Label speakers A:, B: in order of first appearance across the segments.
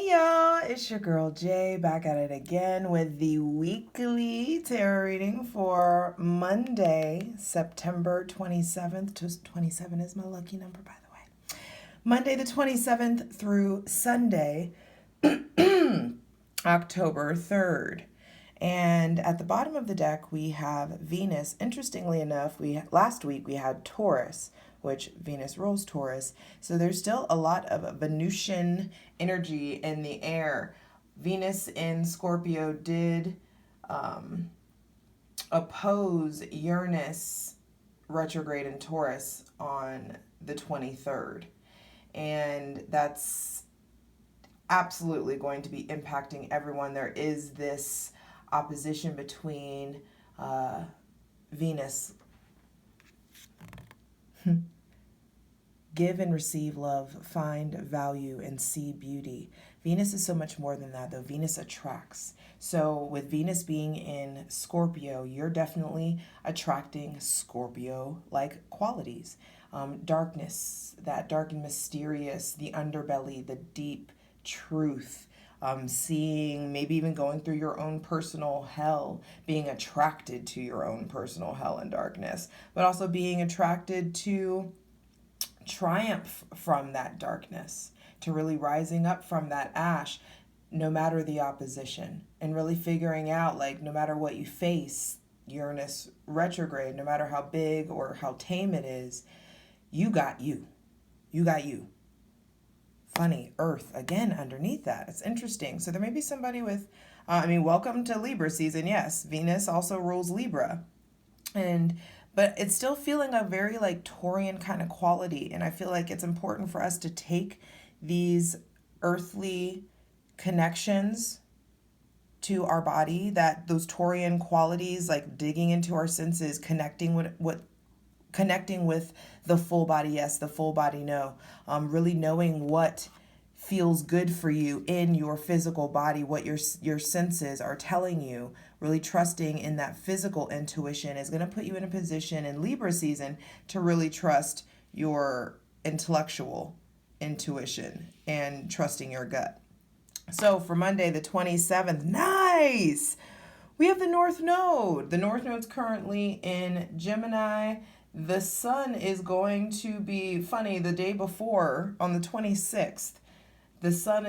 A: Hey y'all, it's your girl Jay back at it again with the weekly tarot reading for Monday, September 27th. 27 is my lucky number, by the way. Monday the 27th through Sunday, October 3rd. And at the bottom of the deck, we have Venus. Interestingly enough, last week we had Taurus, which Venus rules Taurus. So there's still a lot of Venusian energy in the air. Venus in Scorpio did oppose Uranus retrograde in Taurus on the 23rd. And that's absolutely going to be impacting everyone. There is this opposition between Venus. Give and receive love, find value, and see beauty. Venus is so much more than that, though. Venus attracts. So with Venus being in Scorpio, you're definitely attracting Scorpio-like qualities. Darkness, that dark and mysterious, the underbelly, the deep truth. Seeing, maybe even going through your own personal hell, being attracted to your own personal hell and darkness, but also being attracted to triumph from that darkness, to really rising up from that ash, no matter the opposition, and really figuring out, like, no matter what you face, Uranus retrograde, no matter how big or how tame it is, you got you. You got you. Funny, Earth, again, underneath that. It's interesting. So there may be somebody with, welcome to Libra season. Yes, Venus also rules Libra. But it's still feeling a very like Taurian kind of quality. And I feel like it's important for us to take these earthly connections to our body, that those Taurian qualities, like digging into our senses, connecting with the full body yes, the full body no, really knowing what feels good for you in your physical body, what your senses are telling you, really trusting in that physical intuition is going to put you in a position in Libra season to really trust your intellectual intuition and trusting your gut. So for Monday the 27th, nice! We have the North Node. The North Node's currently in Gemini. The sun is going to be funny the day before on the 26th. The sun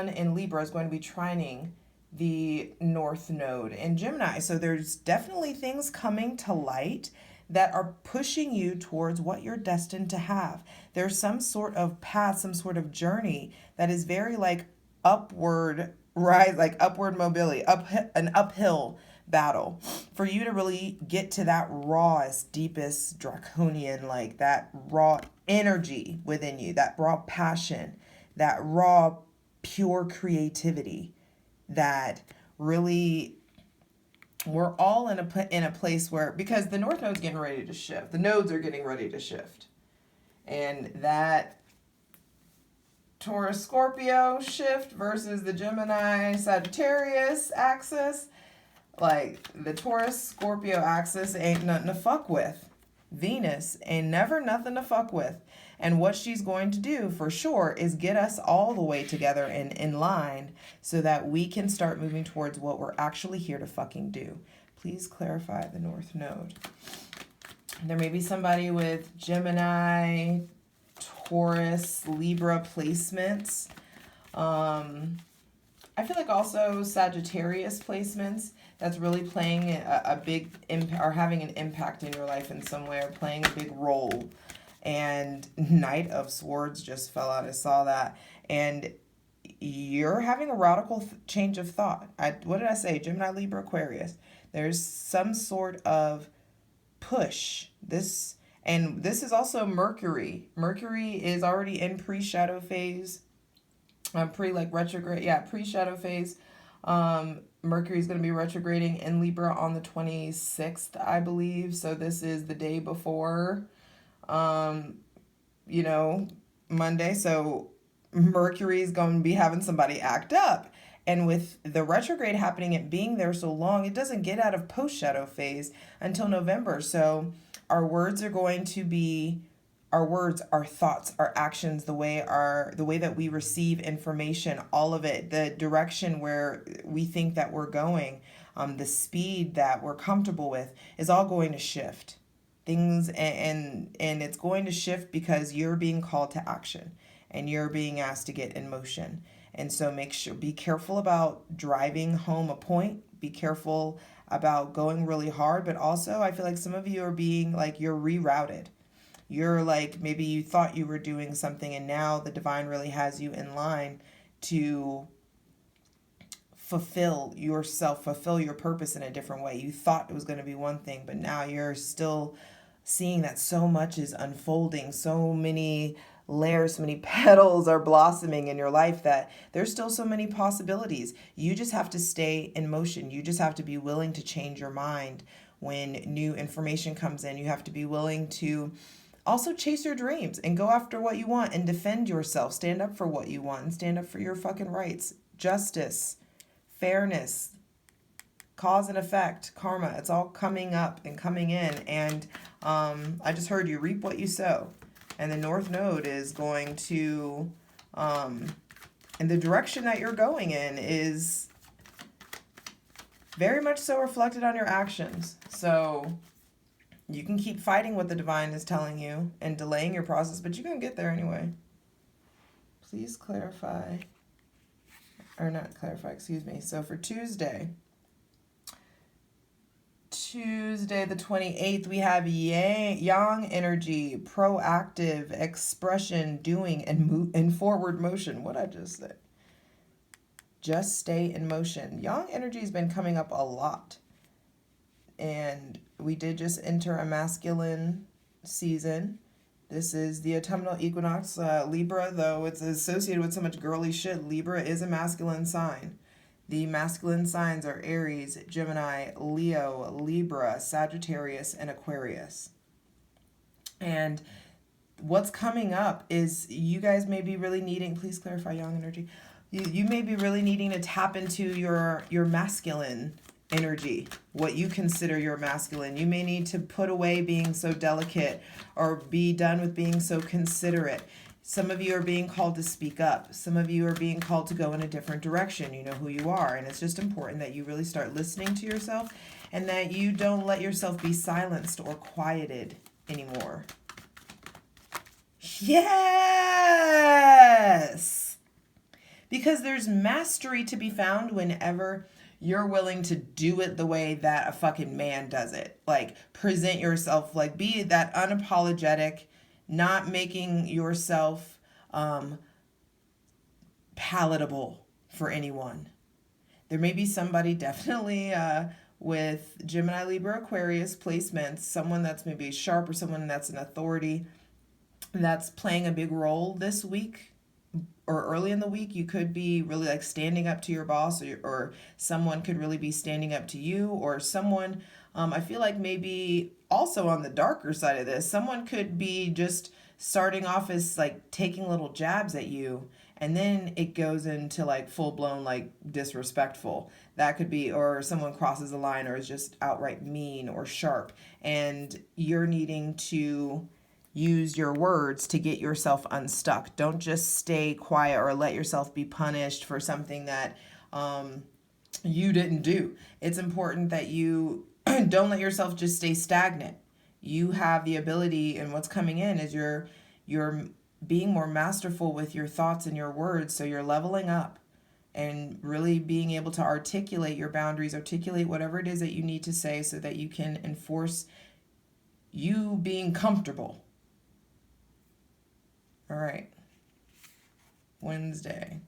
A: in Libra is going to be trining the North Node in Gemini. So there's definitely things coming to light that are pushing you towards what you're destined to have. There's some sort of path, some sort of journey that is very like upward, right? Like upward mobility, an uphill battle for you to really get to that rawest, deepest, draconian, like that raw energy within you, that raw passion, that raw, pure creativity that really we're all in a place where, because the North Node's getting ready to shift. The nodes are getting ready to shift. And that Taurus Scorpio shift versus the Gemini Sagittarius axis, like the Taurus Scorpio axis ain't nothing to fuck with. Venus ain't never nothing to fuck with. And what she's going to do for sure is get us all the way together and in line so that we can start moving towards what we're actually here to fucking do. Please clarify the North Node. There may be somebody with Gemini, Taurus, Libra placements. I feel like also Sagittarius placements that's really playing a big impact or having an impact in your life in some way or playing a big role. And Knight of Swords just fell out. I saw that. And you're having a radical change of thought. What did I say? Gemini, Libra, Aquarius. There's some sort of push. This is also Mercury. Mercury is already in pre-shadow phase. Pre-shadow phase. Mercury is going to be retrograding in Libra on the 26th, I believe. So this is the day before Monday. So Mercury is going to be having somebody act up. And with the retrograde happening, it being there so long, it doesn't get out of post-shadow phase until November. So our words are going to be our words, our thoughts, our actions, the way that we receive information, all of it, the direction where we think that we're going, the speed that we're comfortable with is all going to shift. Things and it's going to shift because you're being called to action and you're being asked to get in motion. And so be careful about driving home a point. Be careful about going really hard, but also I feel like some of you are being like you're rerouted. You're like, maybe you thought you were doing something and now the divine really has you in line to fulfill yourself, fulfill your purpose in a different way. You thought it was going to be one thing, but now you're still seeing that so much is unfolding, so many layers, so many petals are blossoming in your life that there's still so many possibilities. You just have to stay in motion. You just have to be willing to change your mind when new information comes in. You have to be willing to also chase your dreams and go after what you want and defend yourself. Stand up for what you want and stand up for your fucking rights. Justice, fairness, cause and effect, karma. It's all coming up and coming in. And I just heard you reap what you sow. And the North Node is going to, and the direction that you're going in is very much so reflected on your actions. So you can keep fighting what the divine is telling you and delaying your process, but you're going to get there anyway. Please clarify, or not clarify, excuse me. So for Tuesday the 28th, we have yang energy, proactive expression, doing, and forward motion. What I just said. Just stay in motion. Yang energy has been coming up a lot. And we did just enter a masculine season. This is the autumnal equinox. Libra, though it's associated with so much girly shit, Libra is a masculine sign. The masculine signs are Aries, Gemini, Leo, Libra, Sagittarius, and Aquarius. And what's coming up is you guys may be really needing, please clarify yang energy, you may be really needing to tap into your masculine energy, what you consider your masculine. You may need to put away being so delicate or be done with being so considerate. Some of you are being called to speak up. Some of you are being called to go in a different direction. You know who you are. And it's just important that you really start listening to yourself and that you don't let yourself be silenced or quieted anymore. Yes! Because there's mastery to be found whenever you're willing to do it the way that a fucking man does it. Like, present yourself, like, be that unapologetic, not making yourself palatable for anyone. There may be somebody definitely with Gemini, Libra, Aquarius placements, someone that's maybe sharp or someone that's an authority that's playing a big role this week or early in the week. You could be really like standing up to your boss, or someone could really be standing up to you, or someone, I feel like maybe also on the darker side of this, someone could be just starting off as like taking little jabs at you, and then it goes into like full blown like disrespectful. That could be, or someone crosses a line or is just outright mean or sharp, and you're needing to use your words to get yourself unstuck. Don't just stay quiet or let yourself be punished for something that you didn't do. It's important that you don't let yourself just stay stagnant. You have the ability, and what's coming in is you're being more masterful with your thoughts and your words. So you're leveling up and really being able to articulate your boundaries, articulate whatever it is that you need to say so that you can enforce you being comfortable. All right. Wednesday,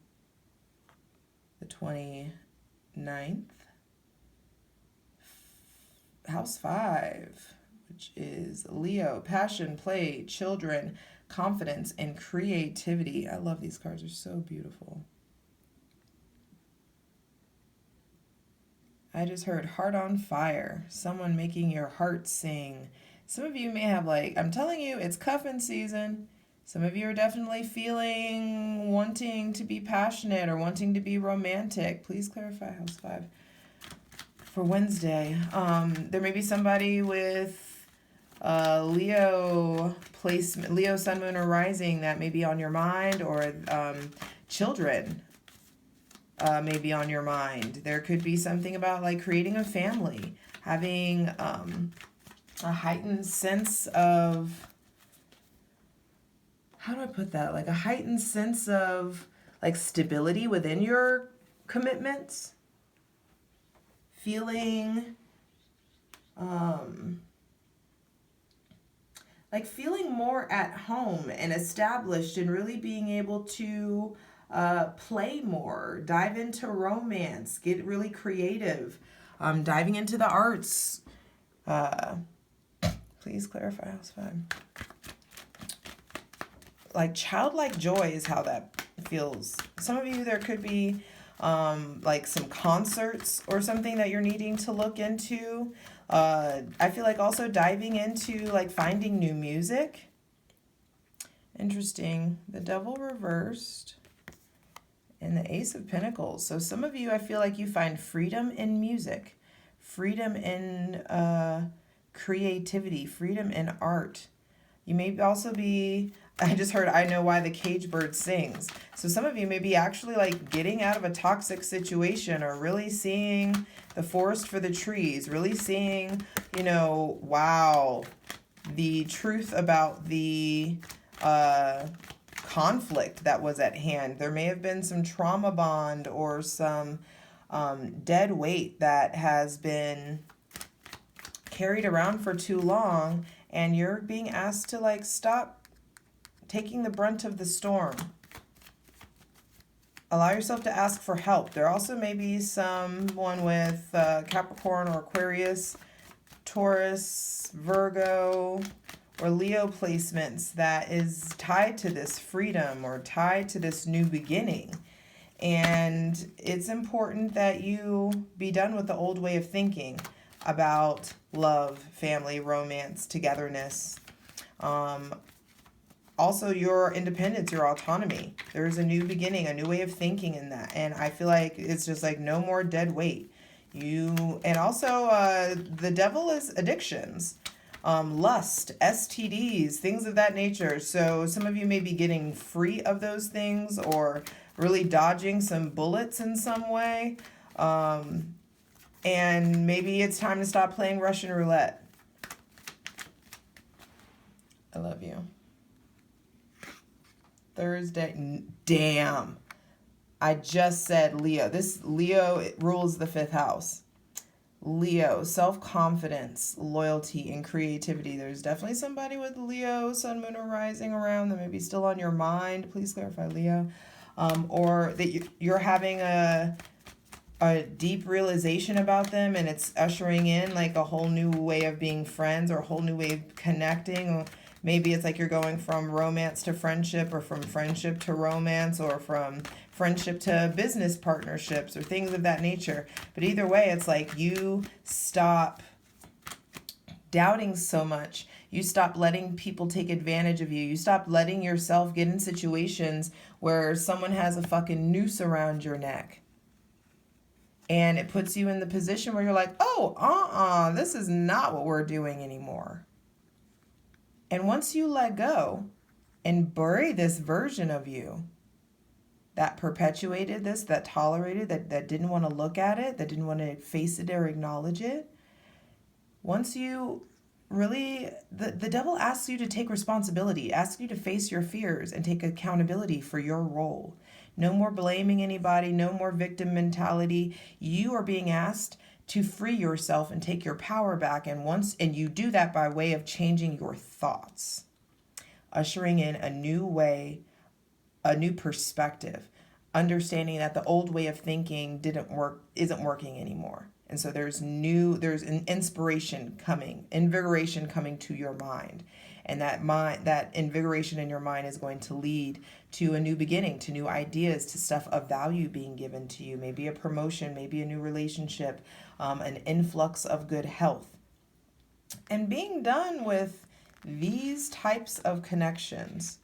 A: the 29th. House 5, which is Leo, passion, play, children, confidence, and creativity. I love these cards. They're so beautiful. I just heard heart on fire. Someone making your heart sing. Some of you may have like, I'm telling you, it's cuffing season. Some of you are definitely feeling wanting to be passionate or wanting to be romantic. Please clarify House 5. For Wednesday, there may be somebody with Leo placement, Leo sun, moon, or rising that may be on your mind, or children may be on your mind. There could be something about like creating a family, having a heightened sense of, how do I put that? Like a heightened sense of like stability within your commitments. Feeling like feeling more at home and established, and really being able to play more, dive into romance, get really creative, diving into the arts. Please clarify house 5. Like childlike joy is how that feels. Some of you, there could be like some concerts or something that you're needing to look into. I feel like also diving into like finding new music. Interesting. The Devil reversed and the Ace of Pentacles. So some of you, I feel like you find freedom in music, freedom in creativity, freedom in art. You may also be, I just heard, I know why the cage bird sings. So some of you may be actually like getting out of a toxic situation, or really seeing the forest for the trees, really seeing, you know, wow, the truth about the conflict that was at hand. There may have been some trauma bond or some dead weight that has been carried around for too long, and you're being asked to like stop taking the brunt of the storm. Allow yourself to ask for help. There also may be someone with Capricorn or Aquarius, Taurus, Virgo, or Leo placements that is tied to this freedom or tied to this new beginning. And it's important that you be done with the old way of thinking about love, family, romance, togetherness. Also your independence, your autonomy. There's a new beginning, a new way of thinking in that. And I feel like it's just like no more dead weight. And also the devil is addictions, lust, STDs, things of that nature. So some of you may be getting free of those things, or really dodging some bullets in some way. And maybe it's time to stop playing Russian roulette. I love you. Thursday. Damn. I just said Leo. This Leo rules the 5th house. Leo, self-confidence, loyalty, and creativity. There's definitely somebody with Leo, sun, moon, or rising around that may be still on your mind. Please clarify, Leo. Or that you're having a deep realization about them, and it's ushering in like a whole new way of being friends, or a whole new way of connecting. Or maybe it's like you're going from romance to friendship, or from friendship to romance, or from friendship to business partnerships, or things of that nature. But either way, it's like you stop doubting so much. You stop letting people take advantage of you. You stop letting yourself get in situations where someone has a fucking noose around your neck. And it puts you in the position where you're like, oh, this is not what we're doing anymore. And once you let go and bury this version of you that perpetuated this, that tolerated, that didn't want to look at it, that didn't want to face it or acknowledge it, once you really, the devil asks you to take responsibility, asks you to face your fears and take accountability for your role. No more blaming anybody, no more victim mentality. You are being asked to free yourself and take your power back. And you do that by way of changing your thoughts, ushering in a new way, a new perspective, understanding that the old way of thinking isn't working anymore. And so there's an inspiration coming, invigoration coming to your mind. And that invigoration in your mind is going to lead to a new beginning, to new ideas, to stuff of value being given to you. Maybe a promotion, maybe a new relationship, an influx of good health. And being done with these types of connections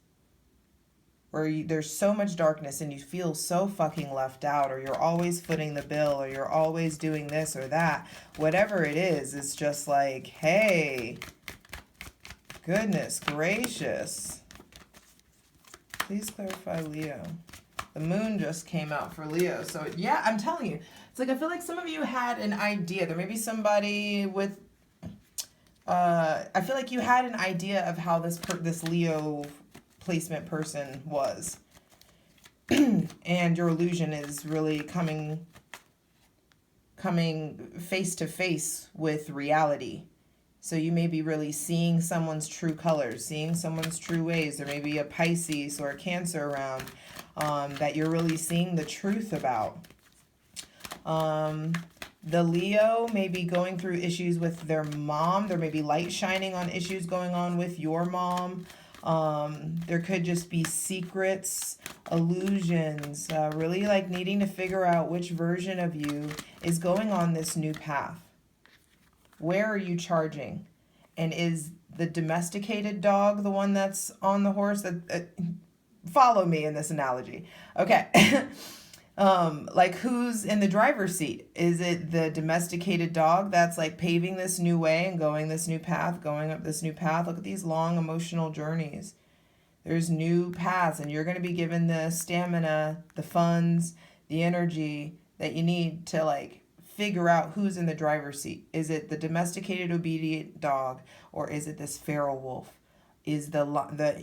A: where there's so much darkness and you feel so fucking left out, or you're always footing the bill, or you're always doing this or that, whatever it is, it's just like, hey, Goodness gracious. Please clarify Leo. The moon just came out for Leo. So yeah, I'm telling you. It's like I feel like some of you had an idea. There may be somebody with I feel like you had an idea of how this Leo placement person was. And your illusion is really coming face to face with reality. So you may be really seeing someone's true colors, seeing someone's true ways. There may be a Pisces or a Cancer around that you're really seeing the truth about. The Leo may be going through issues with their mom. There may be light shining on issues going on with your mom. There could just be secrets, illusions, really like needing to figure out which version of you is going on this new path. Where are you charging? And is the domesticated dog the one that's on the horse? Follow me in this analogy. Okay. Like who's in the driver's seat? Is it the domesticated dog that's like paving this new way and going this new path, going up this new path? Look at these long emotional journeys. There's new paths, and you're going to be given the stamina, the funds, the energy that you need to like figure out who's in the driver's seat. Is it the domesticated obedient dog, or is it this feral wolf? Is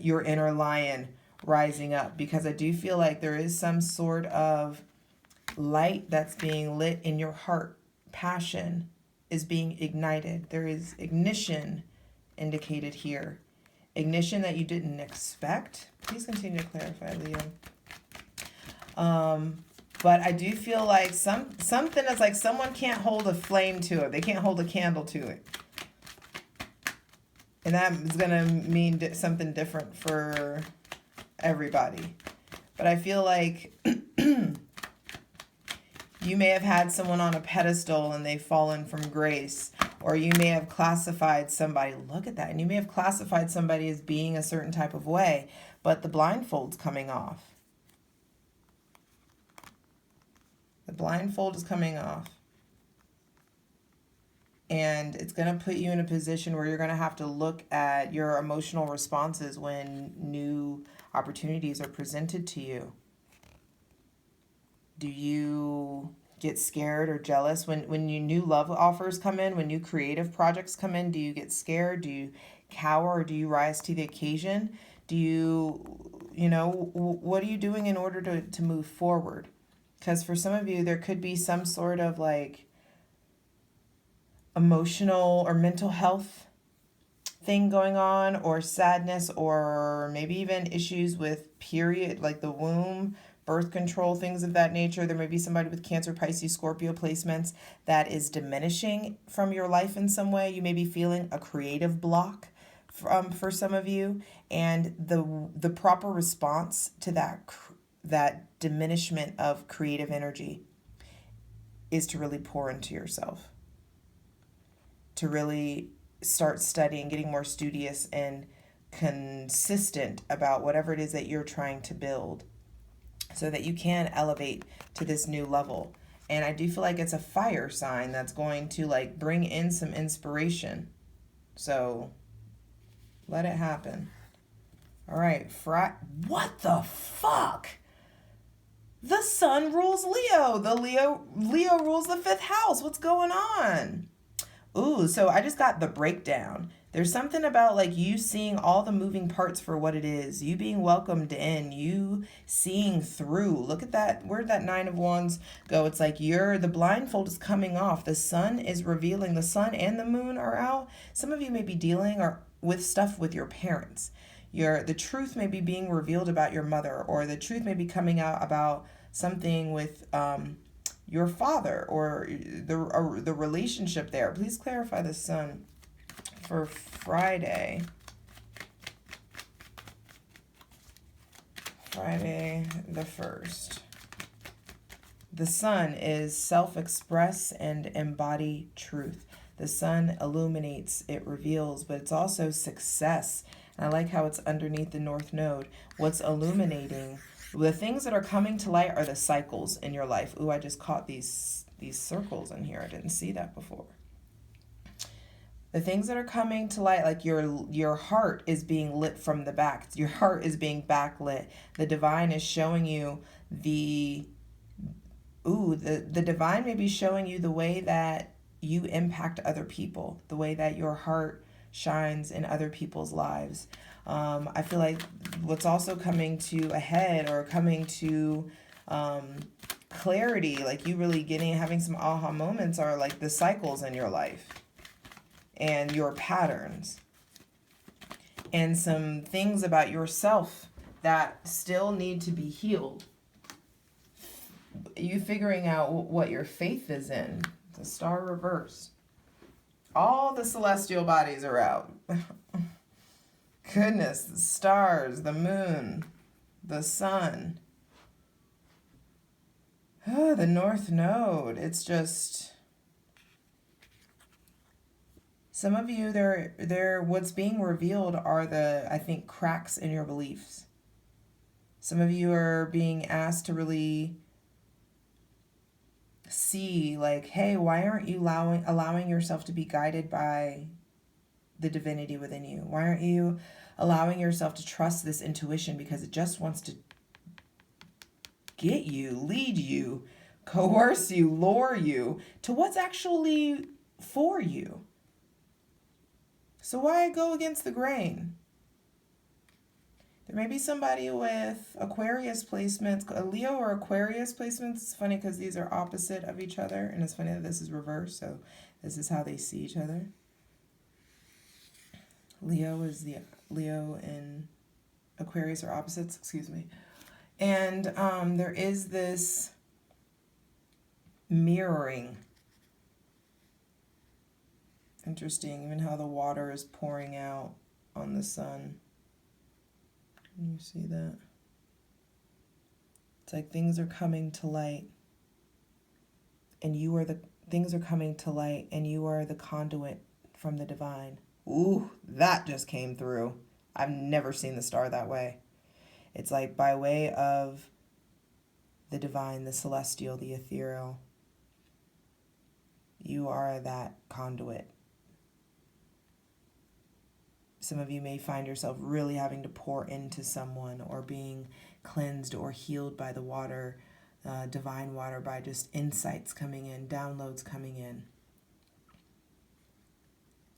A: your inner lion rising up? Because I do feel like there is some sort of light that's being lit in your heart. Passion is being ignited. There is ignition indicated here. Ignition that you didn't expect. Please continue to clarify, Leo. But I do feel like something is like someone can't hold a flame to it. They can't hold a candle to it. And that is going to mean something different for everybody. But I feel like you may have had someone on a pedestal and they've fallen from grace. Or you may have classified somebody, look at that, and you may have classified somebody as being a certain type of way, but the blindfold's coming off. The blindfold is coming off. And it's going to put you in a position where you're going to have to look at your emotional responses when new opportunities are presented to you. Do you get scared or jealous when you new love offers come in, when new creative projects come in? Do you get scared? Do you cower, or do you rise to the occasion? Do what are you doing in order to move forward? Because for some of you, there could be some sort of like emotional or mental health thing going on, or sadness, or maybe even issues with period, like the womb, birth control, things of that nature. There may be somebody with Cancer, Pisces, Scorpio placements that is diminishing from your life in some way. You may be feeling a creative block for some of you, and the proper response to that diminishment of creative energy is to really pour into yourself, to really start studying, getting more studious and consistent about whatever it is that you're trying to build, so that you can elevate to this new level. And I do feel like it's a fire sign that's going to like bring in some inspiration. So let it happen. All right, what the fuck? The sun rules Leo. Leo rules the 5th house. What's going on? Ooh, so I just got the breakdown. There's something about like you seeing all the moving parts for what it is, you being welcomed in, you seeing through. Look at that. Where'd that 9 of Wands go? It's like the blindfold is coming off. The sun is revealing. The sun and the moon are out. Some of you may be dealing with stuff with your parents. The truth may be being revealed about your mother, or the truth may be coming out about something with your father, or the relationship there. Please clarify the sun for Friday the 1st. The sun is self-express and embody truth. The sun illuminates, it reveals, but it's also success. And I like how it's underneath the North Node. What's illuminating, the things that are coming to light are the cycles in your life. Ooh, I just caught these circles in here. I didn't see that before. The things that are coming to light, like your heart is being lit from the back. Your heart is being backlit. The divine is showing you the the divine may be showing you the way that you impact other people, the way that your heart shines in other people's lives. I feel like what's also coming to a head or coming to clarity, like you really having some aha moments, are like the cycles in your life and your patterns and some things about yourself that still need to be healed. You figuring out what your faith is in. The star reverse. All the celestial bodies are out. Goodness, the stars, the moon, the sun. Oh, the North Node. It's just... Some of you, what's being revealed are I think, cracks in your beliefs. Some of you are being asked to really see, like, hey, why aren't you allowing yourself to be guided by the divinity within you? Why aren't you allowing yourself to trust this intuition, because it just wants to get you, lead you, coerce you, lure you to what's actually for you? So why go against the grain? There may be somebody with Aquarius placements, a Leo or Aquarius placements. It's funny because these are opposite of each other, and it's funny that this is reversed, so this is how they see each other. Leo and Aquarius are opposites, excuse me. And there is this mirroring. Interesting, even how the water is pouring out on the sun. Can you see that? It's like things are coming to light, and things are coming to light, and you are the conduit from the divine. Ooh, that just came through. I've never seen the star that way. It's like by way of the divine, the celestial, the ethereal. You are that conduit. Some of you may find yourself really having to pour into someone, or being cleansed or healed by the water, divine water, by just insights coming in, downloads coming in.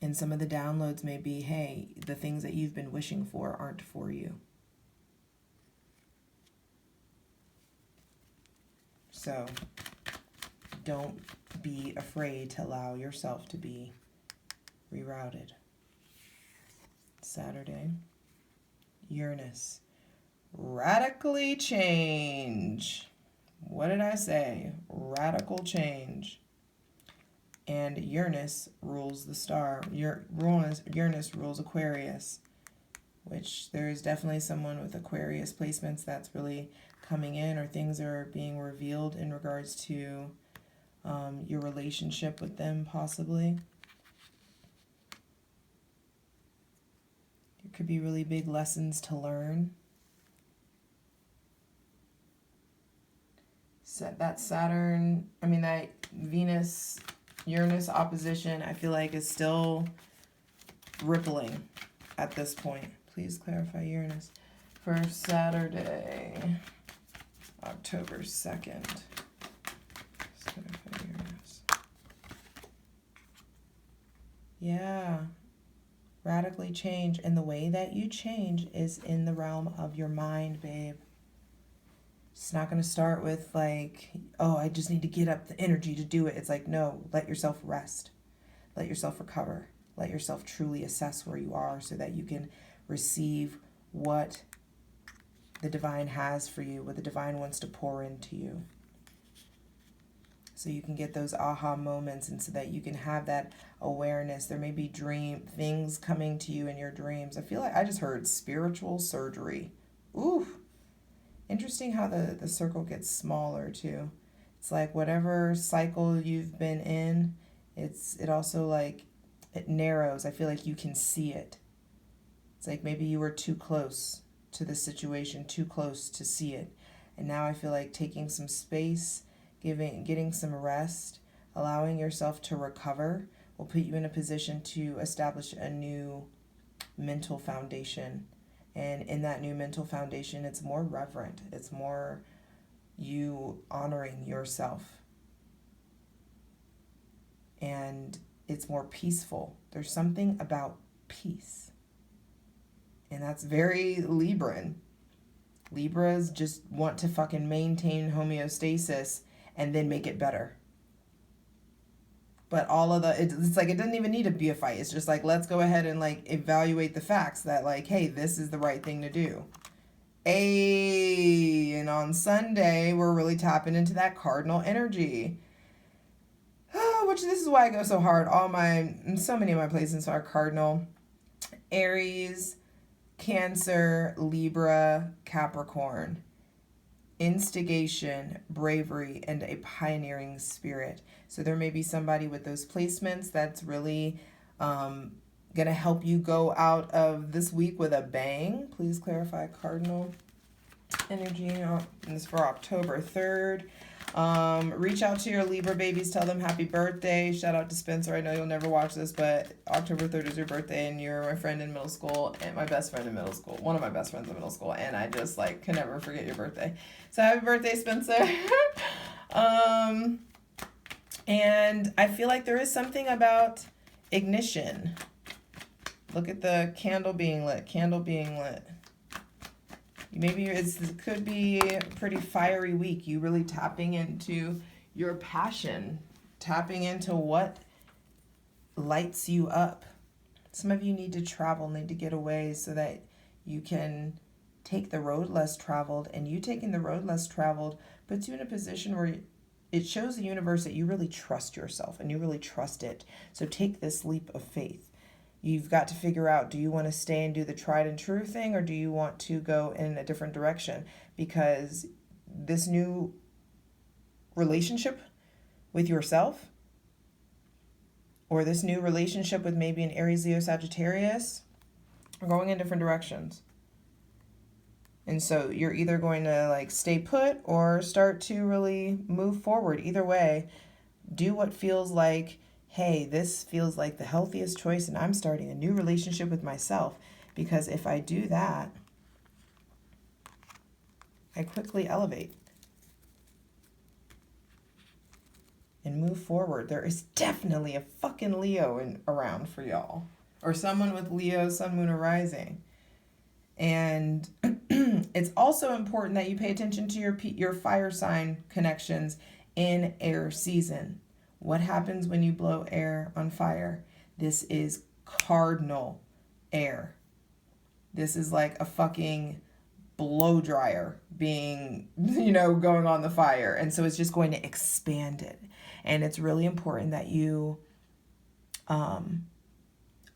A: And some of the downloads may be, hey, the things that you've been wishing for aren't for you. So don't be afraid to allow yourself to be rerouted. Saturday, Uranus, radically change. What did I say? Radical change. And Uranus rules the star. Uranus rules Aquarius, which there is definitely someone with Aquarius placements that's really coming in, or things are being revealed in regards to your relationship with them, possibly. There could be really big lessons to learn. That Venus-Uranus opposition, I feel like is still rippling at this point. Please clarify Uranus. For Saturday, October 2nd. Uranus. Yeah. Radically change. And the way that you change is in the realm of your mind, babe. It's not going to start with like, oh, I just need to get up the energy to do it. It's like, no, let yourself rest. Let yourself recover. Let yourself truly assess where you are, so that you can receive what the divine has for you, what the divine wants to pour into you. So you can get those aha moments, and so that you can have that awareness. There may be things coming to you in your dreams. I feel like I just heard spiritual surgery. Ooh. Interesting how the circle gets smaller too. It's like whatever cycle you've been in, it also like it narrows. I feel like you can see it. It's like maybe you were too close to the situation, too close to see it. And now I feel like taking some space, getting some rest, allowing yourself to recover will put you in a position to establish a new mental foundation. And in that new mental foundation, it's more reverent. It's more you honoring yourself. And it's more peaceful. There's something about peace. And that's very Libran. Libras just want to fucking maintain homeostasis and then make it better. But all of it's like, it doesn't even need to be a fight. It's just like, let's go ahead and like evaluate the facts that like, hey, this is the right thing to do. And on Sunday, we're really tapping into that cardinal energy. Which this is why I go so hard. So many of my placements are cardinal. Aries, Cancer, Libra, Capricorn. Instigation, bravery, and a pioneering spirit. So there may be somebody with those placements that's really going to help you go out of this week with a bang. Please clarify cardinal energy. And this is for October 3rd. Reach out to your Libra babies. Tell them happy birthday. Shout out to Spencer. I know you'll never watch this, but October 3rd is your birthday, and you're my friend in middle school and my best friend in middle school. One of my best friends in middle school, and I just like can never forget your birthday. So happy birthday, Spencer. And I feel like there is something about ignition. Look at the candle being lit. Candle being lit. Maybe it could be a pretty fiery week. You really tapping into your passion, tapping into what lights you up. Some of you need to travel, need to get away so that you can take the road less traveled. And you taking the road less traveled puts you in a position where it shows the universe that you really trust yourself and you really trust it. So take this leap of faith. You've got to figure out, do you want to stay and do the tried and true thing, or do you want to go in a different direction? Because this new relationship with yourself, or this new relationship with maybe an Aries, Leo, Sagittarius, are going in different directions. And so you're either going to like stay put or start to really move forward. Either way, do what feels like, hey, this feels like the healthiest choice and I'm starting a new relationship with myself. Because if I do that, I quickly elevate and move forward. There is definitely a fucking Leo around for y'all. Or someone with Leo, Sun, Moon, or Rising. And it's also important that you pay attention to your fire sign connections in air season. What happens when you blow air on fire? This is cardinal air. This is like a fucking blow dryer being, going on the fire. And so it's just going to expand it. And it's really important that you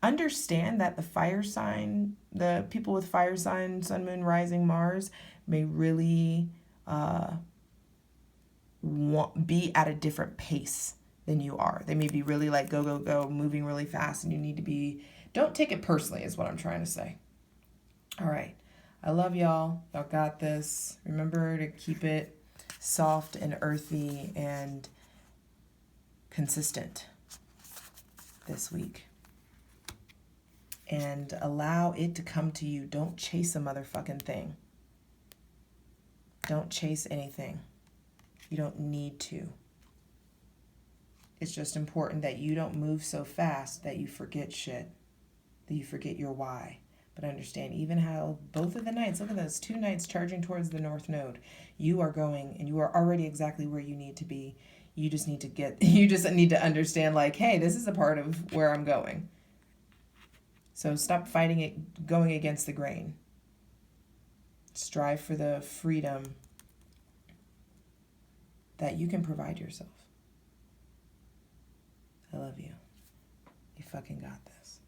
A: understand that the fire sign, the people with fire sign, Sun, Moon, Rising, Mars, may really be at a different pace than you are. They may be really like go, go, go, moving really fast, and you need to be, don't take it personally is what I'm trying to say. All right. I love y'all. Y'all got this. Remember to keep it soft and earthy and consistent this week. And allow it to come to you. Don't chase a motherfucking thing. Don't chase anything. You don't need to. It's just important that you don't move so fast that you forget shit, that you forget your why. But understand, even how both of the nights, look at those 2 nights charging towards the North Node, you are going and you are already exactly where you need to be. You just need to understand like, hey, this is a part of where I'm going. So stop fighting it, going against the grain. Strive for the freedom that you can provide yourself. I love you. You fucking got this.